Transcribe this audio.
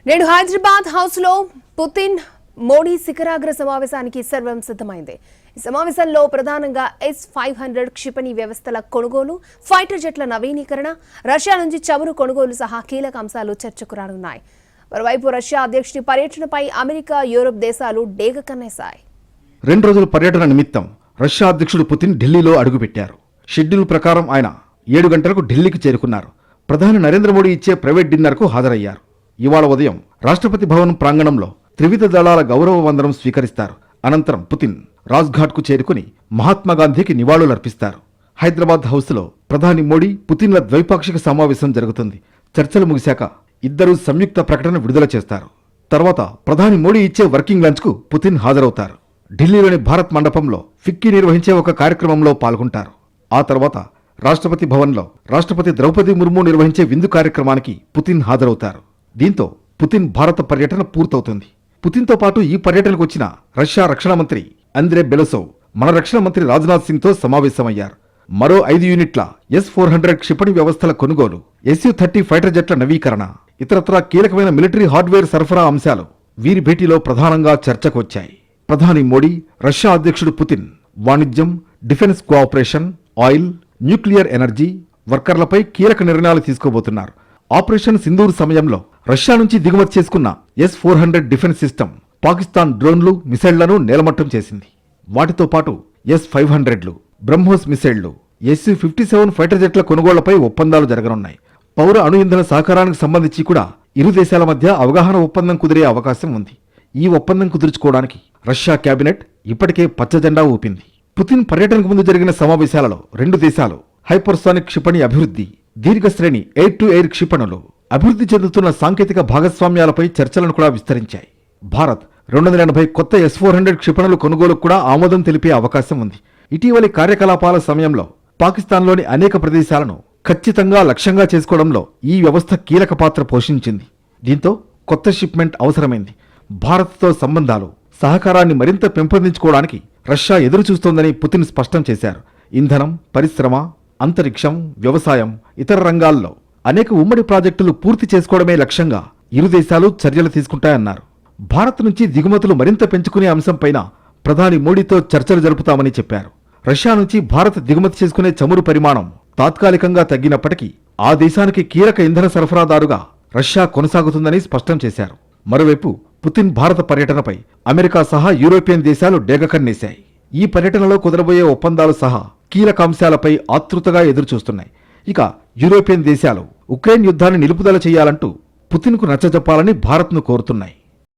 నేడు హైదరాబాద్ హౌస్ లో పుతిన్ మోడీ శిఖరాగ్ర సమావేశానికి సర్వం సిద్ధమైంది. ఈ సమావేశంలో ప్రధానంగా S-500 క్షిపణి వ్యవస్థల కొనుగోలు, ఫైటర్ జెట్ల నవీకరణ, రష్యా నుంచి చమురు కొనుగోలు సహా కీలక అంశాలు చర్చకు రానున్నాయి. మరోవైపు రష్యా అధ్యక్షుడి పర్యటనపై అమెరికా, యూరప్ దేశాలు డేగ కన్నేశాయి. 2 రోజుల పర్యటన నిమిత్తం రష్యా అధ్యక్షుడు పుతిన్ ఢిల్లీలో అడుగుపెట్టారు. షెడ్యూల్ ప్రకారం ఆయన 7 గంటలకు ఢిల్లీకి చేరుకున్నారు. ప్రధాని నరేంద్ర మోడీ ఇచ్చే ప్రైవేట్ డిన్నర్కు హాజరయ్యారు. ఇవాళ ఉదయం రాష్ట్రపతి భవన్ ప్రాంగణంలో త్రివిధ దళాల గౌరవ వందనం స్వీకరిస్తారు. అనంతరం పుతిన్ రాజ్ఘాట్కు చేరుకుని మహాత్మాగాంధీకి నివాళులర్పిస్తారు. హైదరాబాద్ హౌస్లో ప్రధాని మోడీ, పుతిన్ల ద్వైపాక్షిక సమావేశం జరుగుతుంది. చర్చలు ముగిశాక ఇద్దరూ సంయుక్త ప్రకటన విడుదల చేస్తారు. తర్వాత ప్రధాని మోడీ ఇచ్చే వర్కింగ్ లంచ్కు పుతిన్ హాజరవుతారు. ఢిల్లీలోని భారత్ మండపంలో ఫిక్కీ నిర్వహించే ఒక కార్యక్రమంలో పాల్గొంటారు. ఆ తర్వాత రాష్ట్రపతి భవన్లో రాష్ట్రపతి ద్రౌపది ముర్ము నిర్వహించే విందు కార్యక్రమానికి పుతిన్ హాజరవుతారు. దీంతో పుతిన్ భారత పర్యటన పూర్తవుతుంది. పుతిన్తో పాటు ఈ పర్యటనకు వచ్చిన రష్యా రక్షణ మంత్రి అంద్రే బెలోసోవ్ మన రక్షణ మంత్రి రాజ్నాథ్ సింగ్తో సమావేశమయ్యారు. మరో 5 యూనిట్ల S-400 క్షిపణి వ్యవస్థల కొనుగోలు, Su-30 ఫైటర్ జెట్ల నవీకరణ, ఇతరత్రా కీలకమైన మిలిటరీ హార్డ్వేర్ సరఫరా అంశాలు వీరి భేటీలో ప్రధానంగా చర్చకు వచ్చాయి. ప్రధాని మోడీ, రష్యా అధ్యక్షుడు పుతిన్ వాణిజ్యం, defence cooperation, oil, nuclear energy, వర్కర్లపై కీలక నిర్ణయాలు తీసుకోబోతున్నారు. ఆపరేషన్ సింధూర్ సమయంలో రష్యా నుంచి దిగుమతి చేసుకున్న S-400 డిఫెన్స్ సిస్టమ్ పాకిస్తాన్ డ్రోన్లు, మిసైళ్లను నేలమట్టం చేసింది. వాటితో పాటు S-500లు, బ్రహ్మోస్ మిసైళ్లు, Su-57 ఫైటర్ జెట్ల కొనుగోళ్లపై ఒప్పందాలు జరగనున్నాయి. పౌర అణు ఇంధన సహకారానికి సంబంధించి కూడా ఇరు దేశాల మధ్య అవగాహన ఒప్పందం కుదిరే అవకాశం ఉంది. ఈ ఒప్పందం కుదుర్చుకోవడానికి రష్యా కేబినెట్ ఇప్పటికే పచ్చజెండా ఊపింది. పుతిన్ పర్యటనకు ముందు జరిగిన సమావేశాలలో 2 దేశాలు హైపర్సానిక్ క్షిపణి అభివృద్ధి, దీర్ఘశ్రేణి ఎయిర్ టు ఎయిర్ క్షిపణులు, అభివృద్ధి చెందుతున్న సాంకేతిక భాగస్వామ్యాలపై చర్చలను కూడా విస్తరించాయి. భారత్ 280 కొత్త S-400 క్షిపణులు కొనుగోలుకు కూడా ఆమోదం తెలిపే అవకాశం ఉంది. ఇటీవలి కార్యకలాపాల సమయంలో పాకిస్తాన్లోని అనేక ప్రదేశాలను ఖచ్చితంగా లక్ష్యంగా చేసుకోవడంలో ఈ వ్యవస్థ కీలక పాత్ర పోషించింది. దీంతో కొత్త షిప్మెంట్ అవసరమైంది. భారత్తో సంబంధాలు, సహకారాన్ని మరింత పెంపొందించుకోవడానికి రష్యా ఎదురు చూస్తోందని పుతిన్ స్పష్టం చేశారు. ఇంధనం, పరిశ్రమ, అంతరిక్షం, వ్యవసాయం, ఇతర రంగాల్లో అనేక ఉమ్మడి ప్రాజెక్టులు పూర్తి చేసుకోవడమే లక్ష్యంగా ఇరు దేశాలు చర్యలు తీసుకుంటాయన్నారు. భారత్ నుంచి దిగుమతులు మరింత పెంచుకునే అంశంపైన ప్రధాని మోడీతో చర్చలు జరుపుతామని చెప్పారు. రష్యా నుంచి భారత్ దిగుమతి చేసుకునే చమురు పరిమాణం తాత్కాలికంగా తగ్గినప్పటికీ ఆ దేశానికి కీలక ఇంధన సరఫరాదారుగా రష్యా కొనసాగుతుందని స్పష్టం చేశారు. మరోవైపు పుతిన్ భారత పర్యటనపై అమెరికా సహా యూరోపియన్ దేశాలు డేగకన్నేశాయి. ఈ పర్యటనలో కుదరబోయే ఒప్పందాలు సహా కీలక అంశాలపై ఆతృతగా ఎదురుచూస్తున్నాయి. ఇక యూరోపియన్ దేశాలు ఉక్రెయిన్ యుద్ధాన్ని నిలుపుదల చేయాలంటూ పుతిన్కు నచ్చజెప్పాలని భారత్ను కోరుతున్నాయి.